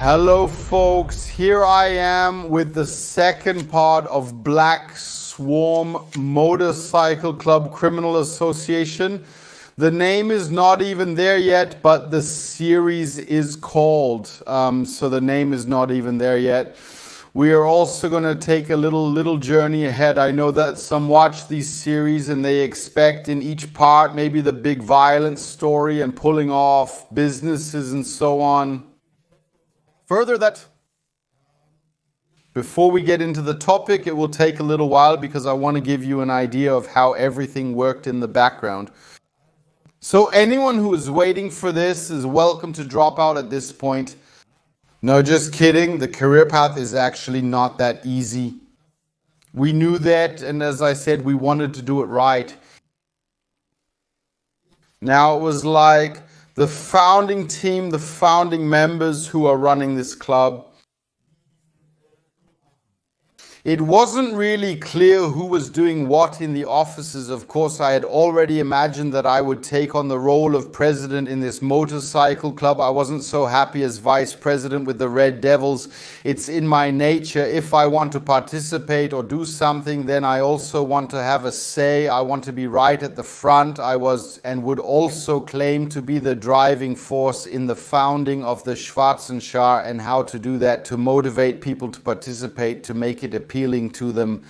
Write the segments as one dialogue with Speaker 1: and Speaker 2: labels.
Speaker 1: Hello folks, here I am with the second part of Black Swarm Motorcycle Club Criminal Association. The name is not even there yet, but the series is called, so the name is not even there yet. We are also going to take a little journey ahead. I know that some watch these series and they expect in each part maybe the big violence story and pulling off businesses and so on. Further that, before we get into the topic, it will take a little while because I want to give you an idea of how everything worked in the background. So anyone who is waiting for this is welcome to drop out at this point. No, just kidding. The career path is actually not that easy. We knew that, and as I said, we wanted to do it right. Now it was like the founding team, the founding members who are running this club. It wasn't really clear who was doing what in the offices. Of course, I had already imagined that I would take on the role of president in this motorcycle club. I wasn't so happy as vice president with the Red Devils. It's in my nature. If I want to participate or do something, then I also want to have a say. I want to be right at the front. I was and would also claim to be the driving force in the founding of the Schwarzen Schar and how to do that, to motivate people to participate, to make it appealing to them.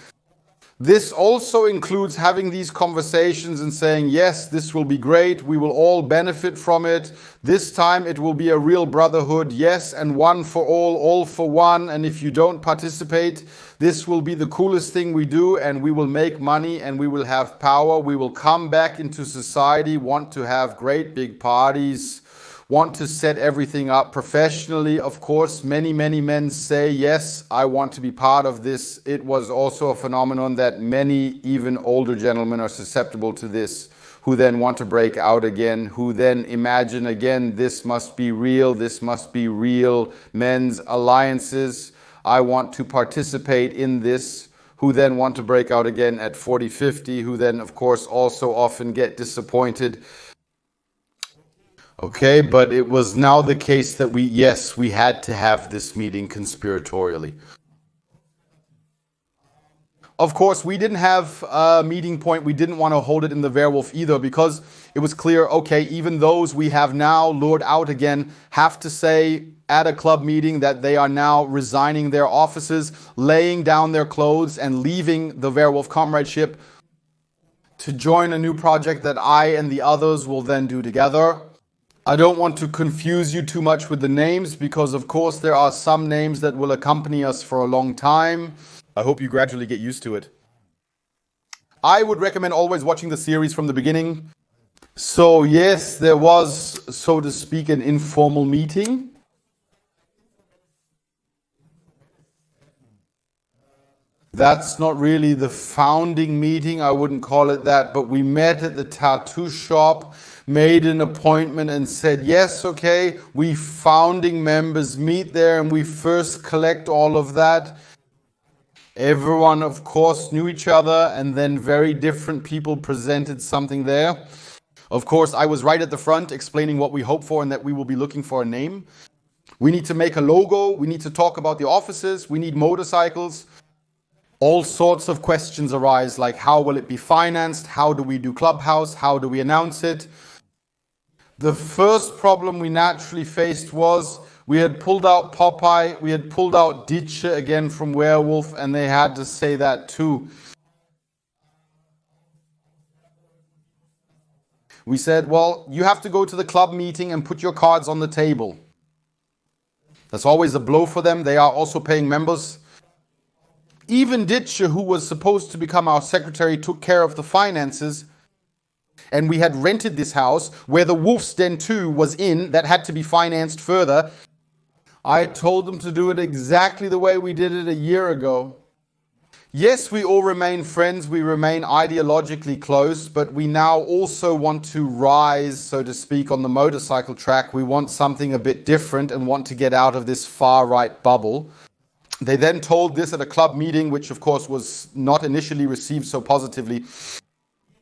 Speaker 1: This also includes having these conversations and saying, yes, this will be great. We will all benefit from it. This time it will be a real brotherhood. Yes, and one for all for one. And if you don't participate, this will be the coolest thing we do, and we will make money and we will have power. We will come back into society, want to have great big parties, want to set everything up professionally. Of course, many men say, yes, I want to be part of this. It was also a phenomenon that many, even older gentlemen, are susceptible to this, who then want to break out again, who then imagine again, this must be real men's alliances. I want to participate in this, who then want to break out again at 40, 50, who then, of course, also often get disappointed. Okay, but it was now the case that we had to have this meeting conspiratorially. Of course, we didn't have a meeting point. We didn't want to hold it in the Wehrwolf either, because it was clear, okay, even those we have now lured out again have to say at a club meeting that they are now resigning their offices, laying down their clothes and leaving the Wehrwolf comradeship to join a new project that I and the others will then do together. I don't want to confuse you too much with the names, because of course there are some names that will accompany us for a long time. I hope you gradually get used to it. I would recommend always watching the series from the beginning. So yes, there was, so to speak, an informal meeting. That's not really the founding meeting, I wouldn't call it that, but we met at the tattoo shop, made an appointment and said, yes, okay, we founding members meet there and we first collect all of that. Everyone, of course, knew each other, and then very different people presented something there. Of course, I was right at the front explaining what we hope for and that we will be looking for a name. We need to make a logo. We need to talk about the offices. We need motorcycles. All sorts of questions arise, like how will it be financed? How do we do Clubhouse? How do we announce it? The first problem we naturally faced was we had pulled out Popeye, we had pulled out Ditsche again from Wehrwolf, and they had to say that too. We said, well, you have to go to the club meeting and put your cards on the table. That's always a blow for them. They are also paying members. Even Ditsche, who was supposed to become our secretary, took care of the finances. And we had rented this house where the Wolf's Den 2 was in, that had to be financed further. I told them to do it exactly the way we did it a year ago. Yes, we all remain friends, we remain ideologically close, but we now also want to rise, so to speak, on the motorcycle track. We want something a bit different and want to get out of this far-right bubble. They then told this at a club meeting, which of course was not initially received so positively.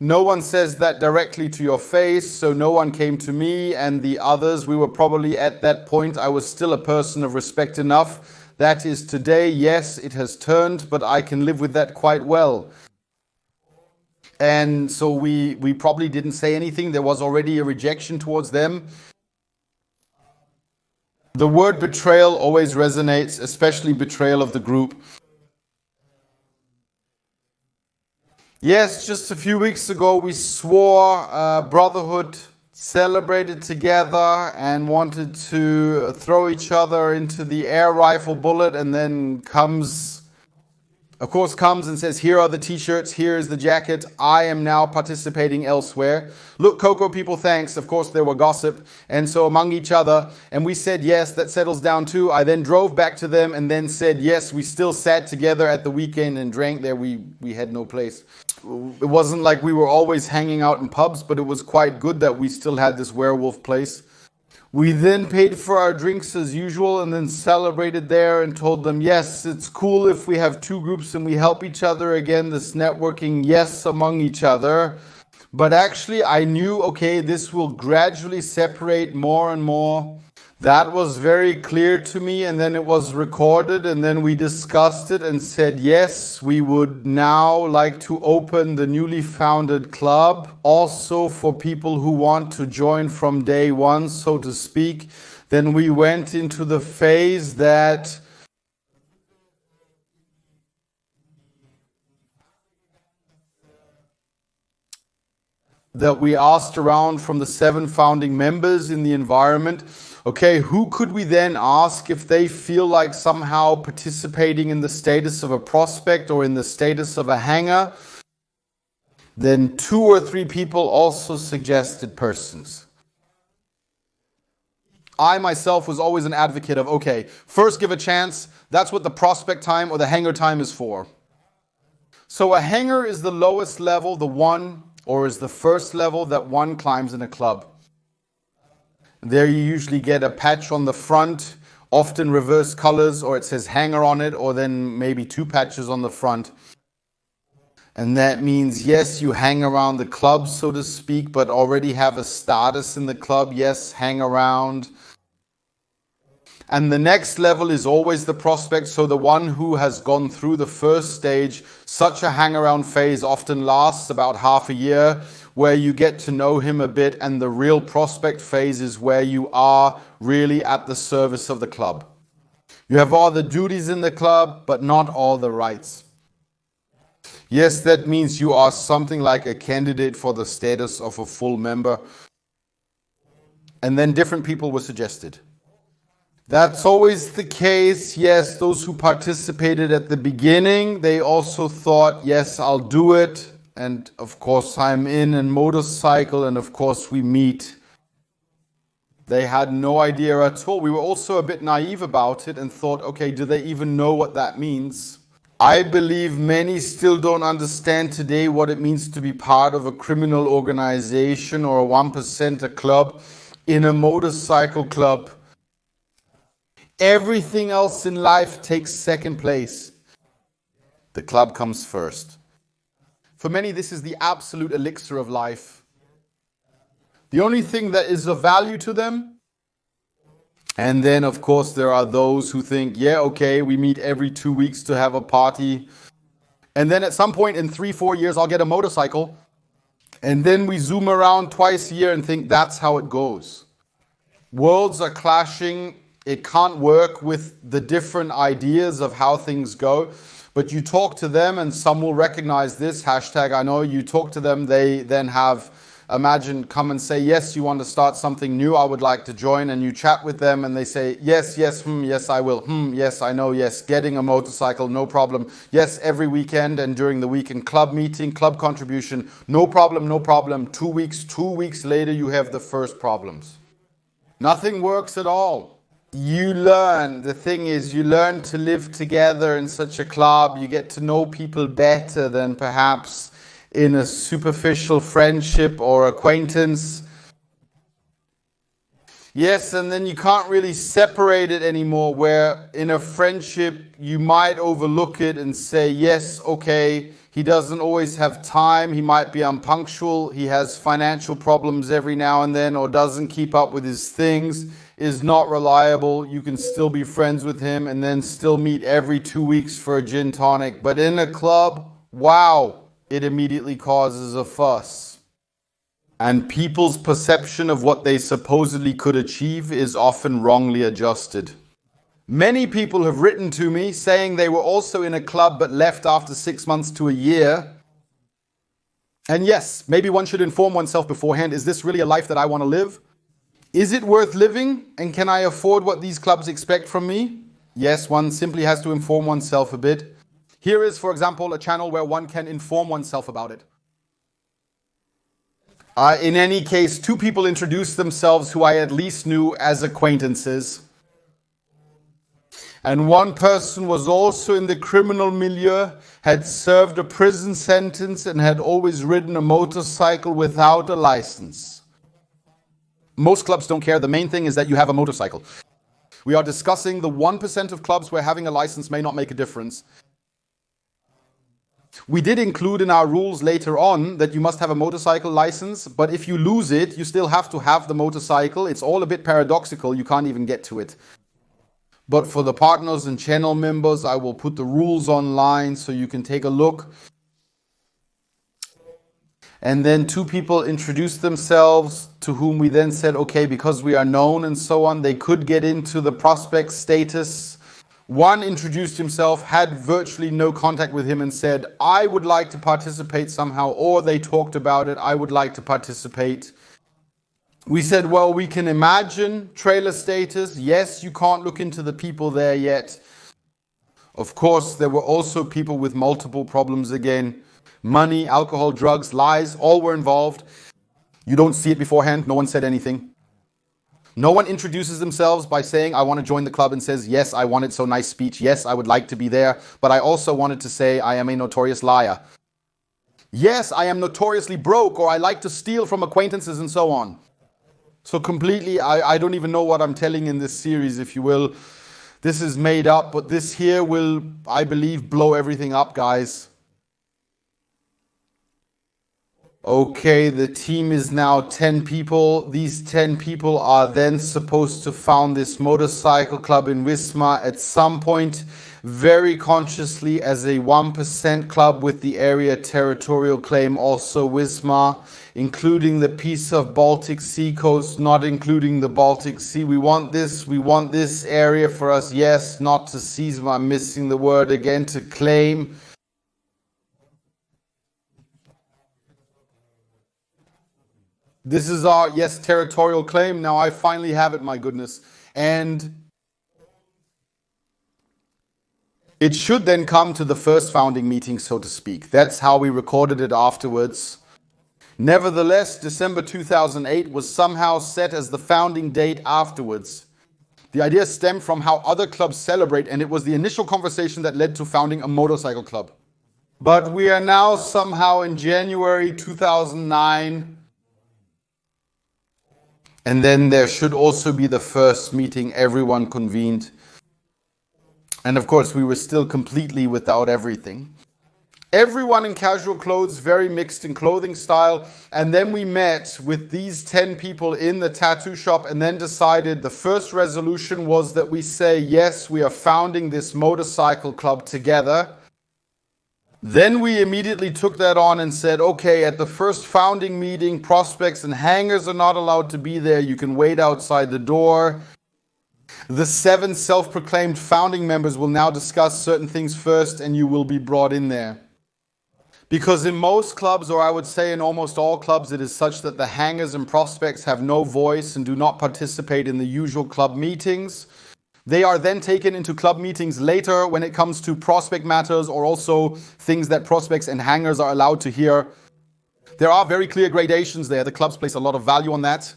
Speaker 1: No one says that directly to your face, so no one came to me and the others. We were probably at that point, I was still a person of respect enough. That is today, yes, it has turned, but I can live with that quite well. And so we probably didn't say anything. There was already a rejection towards them. The word betrayal always resonates, especially betrayal of the group. Yes, just a few weeks ago we swore Brotherhood, celebrated together and wanted to throw each other into the air rifle bullet, and then comes and says, here are the t-shirts, here is the jacket, I am now participating elsewhere. Look, Coco people, thanks. Of course, there were gossip. And so among each other, and we said, yes, that settles down too. I then drove back to them and then said, yes, we still sat together at the weekend and drank there. We had no place. It wasn't like we were always hanging out in pubs, but it was quite good that we still had this Wehrwolf place. We then paid for our drinks as usual and then celebrated there and told them, yes, it's cool if we have two groups and we help each other again, this networking, yes, among each other. But actually I knew, okay, this will gradually separate more and more. That was very clear to me, and then it was recorded, and then we discussed it and said, yes, we would now like to open the newly founded club also for people who want to join from day one, so to speak. Then we went into the phase that we asked around from the 7 founding members in the environment. Okay, who could we then ask if they feel like somehow participating in the status of a prospect or in the status of a hanger? Then 2 or 3 people also suggested persons. I myself was always an advocate of, okay, first give a chance. That's what the prospect time or the hanger time is for. So a hanger is the lowest level, the one, or is the first level that one climbs in a club. There you usually get a patch on the front, often reverse colors, or it says hanger on it, or then maybe 2 patches on the front. And that means, yes, you hang around the club, so to speak, but already have a status in the club. Yes, hang around. And the next level is always the prospect, so the one who has gone through the first stage. Such a hang around phase often lasts about half a year, where you get to know him a bit, and the real prospect phase is where you are really at the service of the club. You have all the duties in the club, but not all the rights. Yes, that means you are something like a candidate for the status of a full member. And then different people were suggested. That's always the case. Yes, those who participated at the beginning, they also thought, yes, I'll do it. And of course I'm in a motorcycle, and of course we meet. They had no idea at all. We were also a bit naive about it and thought, okay, do they even know what that means? I believe many still don't understand today what it means to be part of a criminal organization or a 1%er club in a motorcycle club. Everything else in life takes second place. The club comes first. For many, this is the absolute elixir of life. The only thing that is of value to them. And then, of course, there are those who think, yeah, okay, we meet every 2 weeks to have a party. And then at some point in 3-4 years, I'll get a motorcycle. And then we zoom around twice a year and think that's how it goes. Worlds are clashing. It can't work with the different ideas of how things go. But you talk to them, and some will recognize this hashtag. I know you talk to them, they then have, imagine, come and say, yes, you want to start something new, I would like to join. And you chat with them and they say, yes, yes, yes, I will. Yes, I know, yes, getting a motorcycle, no problem. Yes, every weekend and during the weekend, club meeting, club contribution, no problem, no problem. 2 weeks later, you have the first problems. Nothing works at all. You learn, the thing is, you learn to live together in such a club. You get to know people better than perhaps in a superficial friendship or acquaintance. Yes, and then you can't really separate it anymore, where in a friendship you might overlook it and say, yes, okay, He doesn't always have time. He might be unpunctual. He has financial problems every now and then, or doesn't keep up with his things, is not reliable. You can still be friends with him and then still meet every 2 weeks for a gin tonic. But in a club, wow, it immediately causes a fuss. And people's perception of what they supposedly could achieve is often wrongly adjusted. Many people have written to me saying they were also in a club but left after 6 months to a year. And yes, maybe one should inform oneself beforehand, is this really a life that I want to live? Is it worth living? And can I afford what these clubs expect from me? Yes, one simply has to inform oneself a bit. Here is, for example, a channel where one can inform oneself about it. In any case, 2 people introduced themselves who I at least knew as acquaintances. And one person was also in the criminal milieu, had served a prison sentence, and had always ridden a motorcycle without a license. Most clubs don't care. The main thing is that you have a motorcycle. We are discussing the 1% of clubs where having a license may not make a difference. We did include in our rules later on that you must have a motorcycle license, but if you lose it, you still have to have the motorcycle. It's all a bit paradoxical. You can't even get to it. But for the partners and channel members, I will put the rules online so you can take a look. And then 2 people introduced themselves, to whom we then said, okay, because we are known and so on, they could get into the prospect status. One introduced himself, had virtually no contact with him, and said, I would like to participate somehow, or they talked about it, I would like to participate. We said, well, we can imagine trailer status. Yes, you can't look into the people there yet. Of course, there were also people with multiple problems again. Money, alcohol, drugs, lies, all were involved. You don't see it beforehand. No one said anything. No one introduces themselves by saying, I want to join the club, and says, yes, I wanted so nice speech. Yes, I would like to be there. But I also wanted to say I am a notorious liar. Yes, I am notoriously broke, or I like to steal from acquaintances and so on. So completely, I don't even know what I'm telling in this series, if you will. This is made up, but this here will, I believe, blow everything up, guys. Okay, the team is now 10 people. These 10 people are then supposed to found this motorcycle club in Wismar at some point, very consciously, as a 1% club with the area territorial claim, also Wismar, including the piece of Baltic Sea coast, not including the Baltic Sea. We want this area for us, yes, not to seize, I'm missing the word again, to claim. This is our, yes, territorial claim. Now I finally have it, my goodness. And it should then come to the first founding meeting, so to speak. That's how we recorded it afterwards. Nevertheless, December 2008 was somehow set as the founding date afterwards. The idea stemmed from how other clubs celebrate, and it was the initial conversation that led to founding a motorcycle club. But we are now somehow in January 2009. And then there should also be the first meeting, everyone convened. And of course, we were still completely without everything. Everyone in casual clothes, very mixed in clothing style. And then we met with these 10 people in the tattoo shop and then decided the first resolution was that we say, yes, we are founding this motorcycle club together. Then we immediately took that on and said, okay, at the first founding meeting, prospects and hangers are not allowed to be there. You can wait outside the door. The 7 self-proclaimed founding members will now discuss certain things first, and you will be brought in there. Because in most clubs, or I would say in almost all clubs, it is such that the hangers and prospects have no voice and do not participate in the usual club meetings. They are then taken into club meetings later when it comes to prospect matters or also things that prospects and hangers are allowed to hear. There are very clear gradations there. The clubs place a lot of value on that.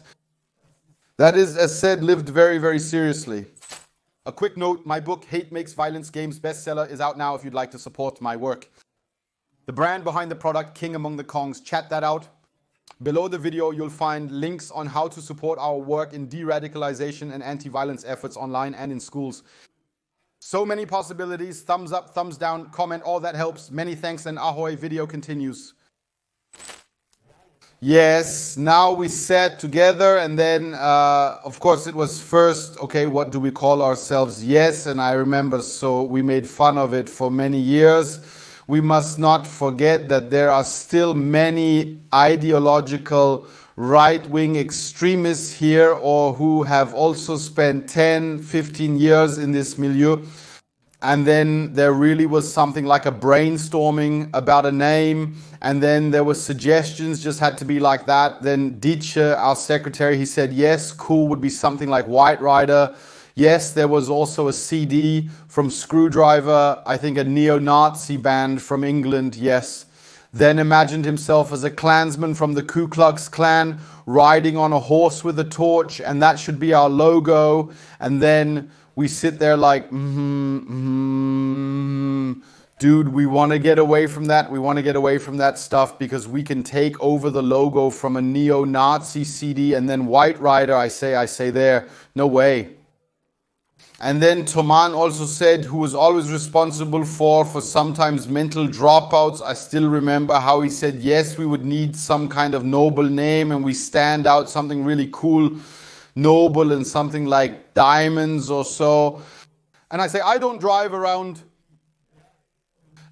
Speaker 1: That is, as said, lived very, very seriously. A quick note, my book, Hate Makes Violence Games bestseller, is out now if you'd like to support my work. The brand behind the product, King Among the Kongs, chat that out. Below the video, you'll find links on how to support our work in de-radicalization and anti-violence efforts online and in schools. So many possibilities. Thumbs up, thumbs down, comment, all that helps. Many thanks and ahoy. Video continues. Yes, now we sat together and then, of course, it was first, okay, what do we call ourselves? Yes, and I remember, so we made fun of it for many years. We must not forget that there are still many ideological right-wing extremists here or who have also spent 10, 15 years in this milieu. And then there really was something like a brainstorming about a name. And then there were suggestions, just had to be like that. Then Dietsche, our secretary, he said, yes, cool, would be something like White Rider. Yes, there was also a CD from Screwdriver, I think a neo-Nazi band from England, yes. Then imagined himself as a Klansman from the Ku Klux Klan, riding on a horse with a torch, and that should be our logo. And then we sit there like, dude, we want to get away from that. We want to get away from that stuff because we can take over the logo from a neo-Nazi CD. And then White Rider, I say there, no way. And then Thoman also said, who was always responsible for sometimes mental dropouts. I still remember how he said, yes, we would need some kind of noble name and we stand out something really cool, noble, and something like diamonds or so. And I say, I don't drive around.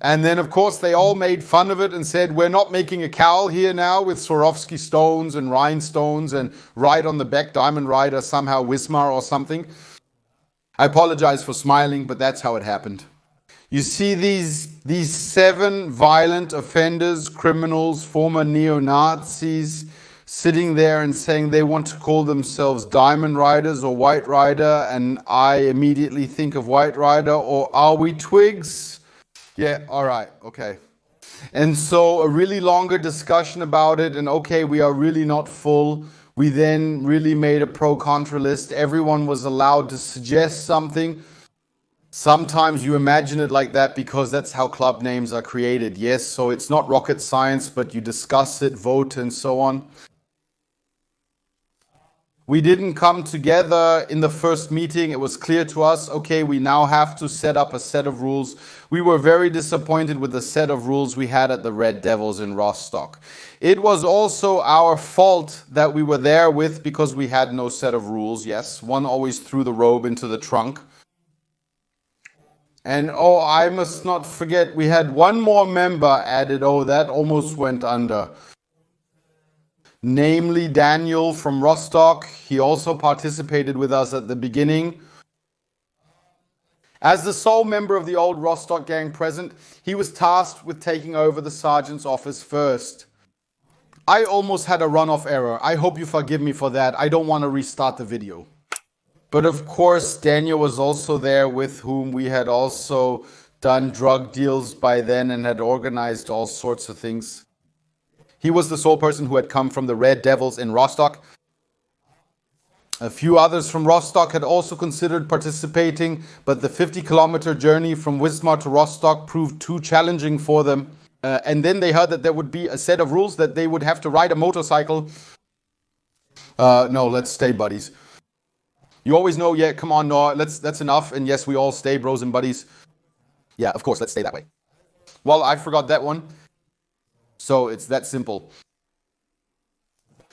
Speaker 1: And then, of course, they all made fun of it and said, we're not making a cowl here now with Swarovski stones and rhinestones and right on the back, Diamond Rider, somehow Wismar or something. I apologize for smiling, but that's how it happened. You see these 7 violent offenders, criminals, former neo-Nazis, sitting there and saying they want to call themselves Diamond Riders or White Rider, and I immediately think of White Rider, or are we twigs? Yeah, all right, okay. And so a really longer discussion about it, and okay, we are really not full. We then really made a pro-contra list. Everyone was allowed to suggest something. Sometimes you imagine it like that because that's how club names are created. Yes, so it's not rocket science, but you discuss it, vote, and so on. We didn't come together in the first meeting. It was clear to us, okay, we now have to set up a set of rules. We were very disappointed with the set of rules we had at the Red Devils in Rostock. It was also our fault that we were there with because we had no set of rules. Yes, one always threw the robe into the trunk. And oh, I must not forget, we had one more member added. Oh, that almost went under. Namely Daniel from Rostock. He also participated with us at the beginning. As the sole member of the old Rostock gang present, he was tasked with taking over the sergeant's office first. I almost had a runoff error. I hope you forgive me for that. I don't want to restart the video. But of course, Daniel was also there, with whom we had also done drug deals by then and had organized all sorts of things. He was the sole person who had come from the Red Devils in Rostock. A few others from Rostock had also considered participating, but the 50-kilometer journey from Wismar to Rostock proved too challenging for them. And then they heard that there would be a set of rules that they would have to ride a motorcycle. No, let's stay buddies. You always know, yeah, come on, no, that's enough. And yes, we all stay bros and buddies. Yeah, of course, let's stay that way. Well, I forgot that one. So it's that simple.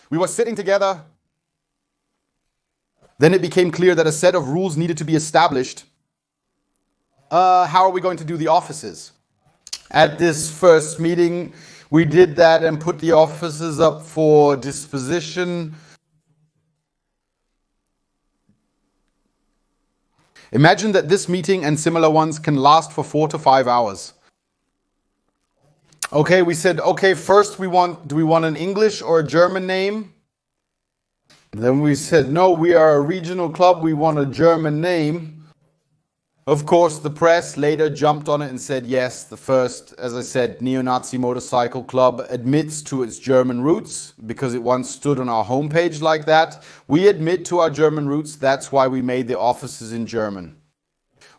Speaker 1: We were sitting together. Then it became clear that a set of rules needed to be established. How are we going to do the offices? At this first meeting, we did that and put the offices up for disposition. Imagine that this meeting and similar ones can last for 4 to 5 hours. Okay, we said, okay, first do we want an English or a German name? Then we said, no, we are a regional club, we want a German name. Of course, the press later jumped on it and said, yes, the first, as I said, neo-Nazi motorcycle club admits to its German roots because it once stood on our homepage like that. We admit to our German roots, that's why we made the offices in German.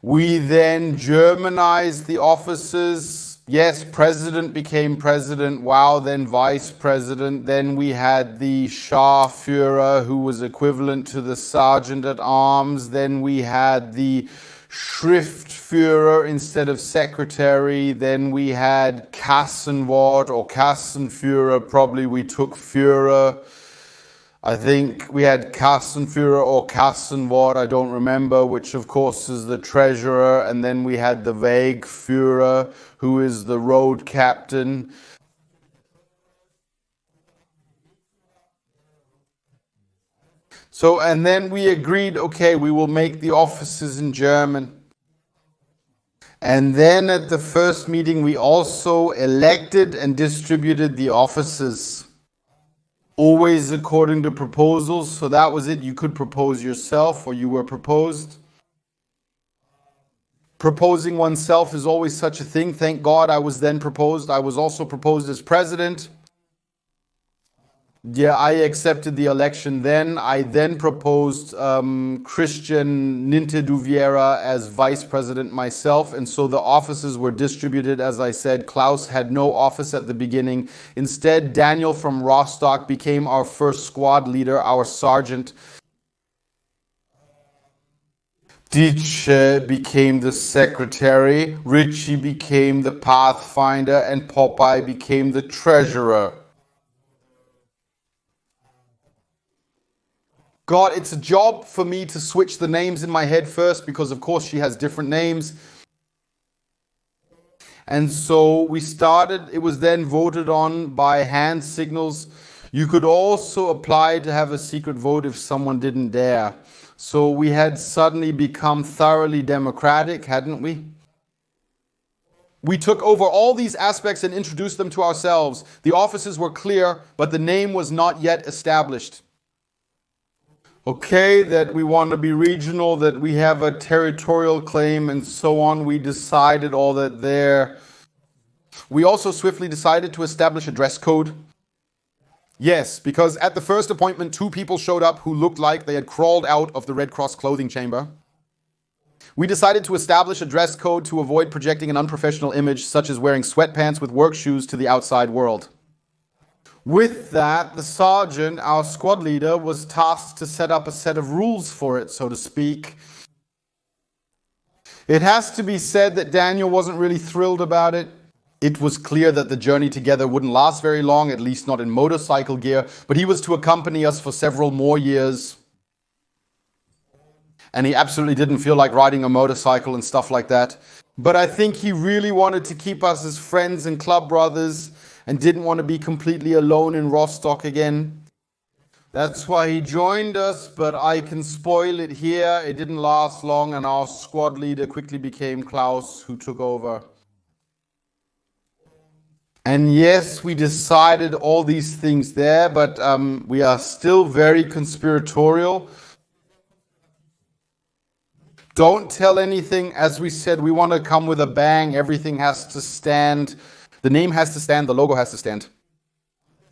Speaker 1: We then Germanized the offices. Yes, president became president, wow, then vice president. Then we had the Scharführer, who was equivalent to the sergeant at arms. Then we had the Schriftführer instead of secretary. Then we had Kassenwort or Kassenführer. Probably we took Führer. I think we had Kassenführer or Kassenwort, I don't remember, which of course is the treasurer. And then we had the Wegführer, who is the road captain. So, and then we agreed, okay, we will make the offices in German. And then at the first meeting, we also elected and distributed the offices, always according to proposals. So that was it. You could propose yourself or you were proposed. Proposing oneself is always such a thing. Thank God I was then proposed. I was also proposed as president. Yeah, I accepted the election then. I then proposed Christian Ninteduviera as vice president myself. And so the offices were distributed. As I said, Klaus had no office at the beginning. Instead, Daniel from Rostock became our first squad leader, our sergeant. Dietsche became the secretary. Richie became the pathfinder. And Popeye became the treasurer. God, it's a job for me to switch the names in my head first because, of course, she has different names. And so we started. It was then voted on by hand signals. You could also apply to have a secret vote if someone didn't dare. So we had suddenly become thoroughly democratic, hadn't we? We took over all these aspects and introduced them to ourselves. The offices were clear, but the name was not yet established. Okay, that we want to be regional, that we have a territorial claim and so on. We decided all that there. We also swiftly decided to establish a dress code. Yes, because at the first appointment, 2 people showed up who looked like they had crawled out of the Red Cross clothing chamber. We decided to establish a dress code to avoid projecting an unprofessional image, such as wearing sweatpants with work shoes to the outside world. With that, the sergeant, our squad leader, was tasked to set up a set of rules for it, so to speak. It has to be said that Daniel wasn't really thrilled about it. It was clear that the journey together wouldn't last very long, at least not in motorcycle gear, but he was to accompany us for several more years. And he absolutely didn't feel like riding a motorcycle and stuff like that. But I think he really wanted to keep us as friends and club brothers, and didn't want to be completely alone in Rostock again. That's why he joined us, but I can spoil it here. It didn't last long, and our squad leader quickly became Klaus, who took over. And yes, we decided all these things there, but we are still very conspiratorial. Don't tell anything. As we said, we want to come with a bang. Everything has to stand. The name has to stand, the logo has to stand.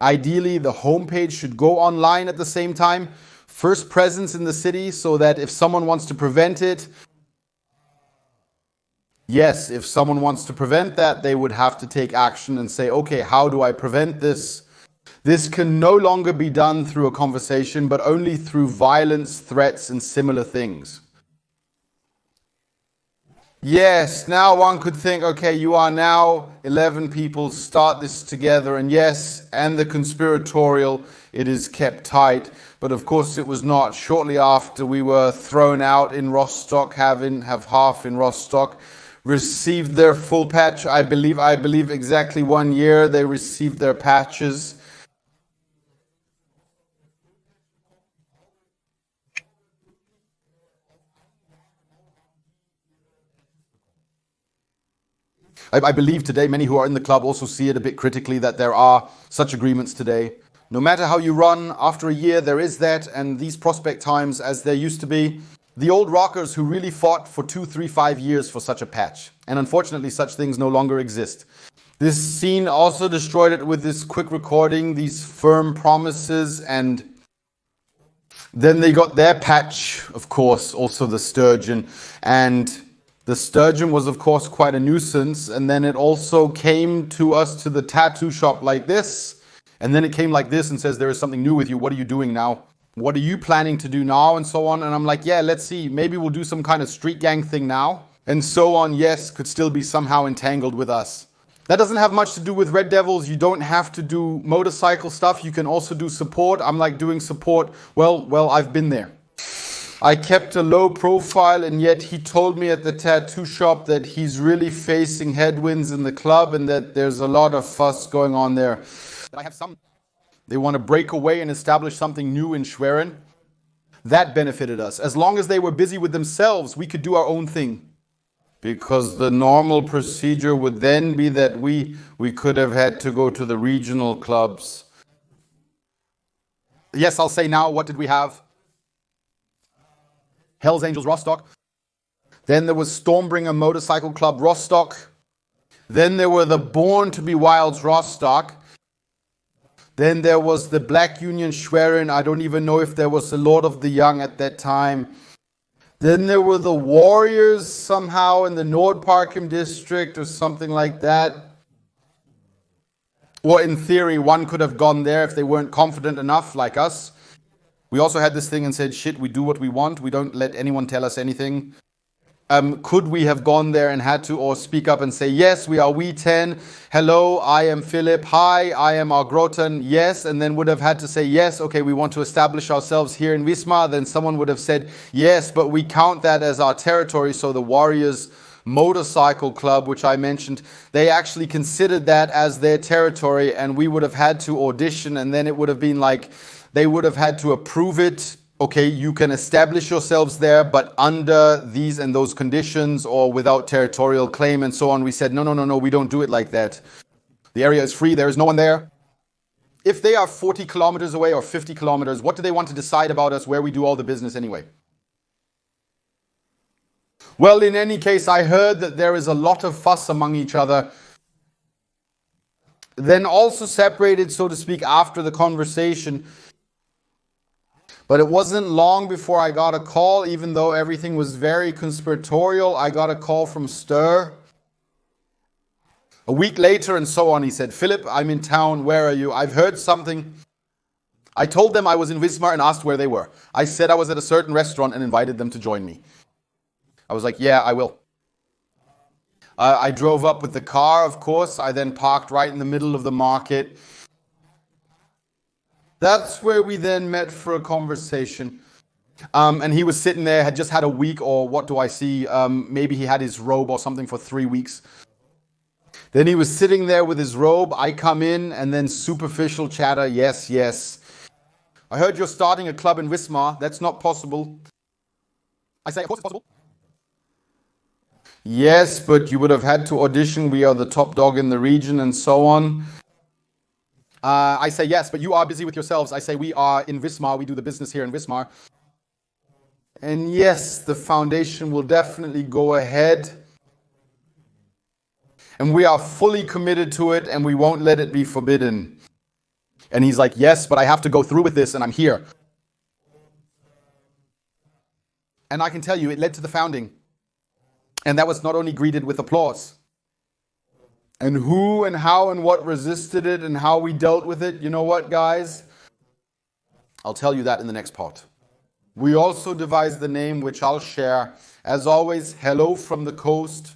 Speaker 1: Ideally, the homepage should go online at the same time. First presence in the city so that if someone wants to prevent it, yes, if someone wants to prevent that, they would have to take action and say, okay, how do I prevent this? This can no longer be done through a conversation, but only through violence, threats, and similar things. Yes, now one could think, okay, you are now 11 people, start this together, and yes, and the conspiratorial, it is kept tight, but of course it was not. Shortly after we were thrown out in Rostock, have half in Rostock, received their full patch. I believe exactly 1 year they received their patches. I believe today many who are in the club also see it a bit critically that there are such agreements today. No matter how you run, after a year there is that, and these prospect times as there used to be. The old rockers who really fought for 2, 3, 5 years for such a patch. And unfortunately such things no longer exist. This scene also destroyed it with this quick recording, these firm promises, and then they got their patch, of course, also the sturgeon. And the sturgeon was, of course, quite a nuisance. And then it also came to us to the tattoo shop like this. And then it came like this and says, there is something new with you. What are you doing now? What are you planning to do now? And so on. And I'm like, yeah, let's see. Maybe we'll do some kind of street gang thing now. And so on, yes, could still be somehow entangled with us. That doesn't have much to do with Red Devils. You don't have to do motorcycle stuff. You can also do support. I'm like doing support. Well, I've been there. I kept a low profile, and yet he told me at the tattoo shop that he's really facing headwinds in the club and that there's a lot of fuss going on there. They want to break away and establish something new in Schwerin. That benefited us. As long as they were busy with themselves, we could do our own thing. Because the normal procedure would then be that we could have had to go to the regional clubs. Yes, I'll say now, what did we have? Hells Angels Rostock. Then there was Stormbringer Motorcycle Club Rostock. Then there were the Born to be Wilds Rostock. Then there was the Black Union Schwerin. I don't even know if there was the Lord of the Young at that time. Then there were the Warriors somehow in the Nordparken district or something like that. Or in theory, one could have gone there if they weren't confident enough like us. We also had this thing and said, shit, we do what we want. We don't let anyone tell us anything. Could we have gone there and had to or speak up and say, yes, we are We 10. Hello, I am Philip. Hi, I am Argroten. Yes, and then would have had to say, yes, okay, we want to establish ourselves here in Wismar. Then someone would have said, yes, but we count that as our territory. So the Warriors Motorcycle Club, which I mentioned, they actually considered that as their territory, and we would have had to audition, and then it would have been like, they would have had to approve it. Okay, you can establish yourselves there, but under these and those conditions or without territorial claim and so on. We said, no, we don't do it like that. The area is free, there is no one there. If they are 40 kilometers away or 50 kilometers, what do they want to decide about us where we do all the business anyway? Well, in any case, I heard that there is a lot of fuss among each other. Then also separated, so to speak, after the conversation. But it wasn't long before I got a call, even though everything was very conspiratorial. I got a call from Stir. A week later and so on, he said, Philip, I'm in town. Where are you? I've heard something. I told them I was in Wismar and asked where they were. I said I was at a certain restaurant and invited them to join me. I was like, yeah, I will. I drove up with the car, of course. I then parked right in the middle of the market. That's where we then met for a conversation. And he was sitting there, had just had a week, or what do I see? Maybe he had his robe or something for 3 weeks. Then he was sitting there with his robe. I come in and then superficial chatter. Yes. I heard you're starting a club in Wismar. That's not possible. I say, of course it's possible. Yes, but you would have had to audition. We are the top dog in the region and so on. I say, yes, but you are busy with yourselves. I say, we are in Wismar. We do the business here in Wismar. And yes, the foundation will definitely go ahead. And we are fully committed to it, and we won't let it be forbidden. And he's like, yes, but I have to go through with this, and I'm here. And I can tell you, it led to the founding. And that was not only greeted with applause. And who and how and what resisted it and how we dealt with it, you know what, guys? I'll tell you that in the next part. We also devised the name, which I'll share. As always, hello from the coast.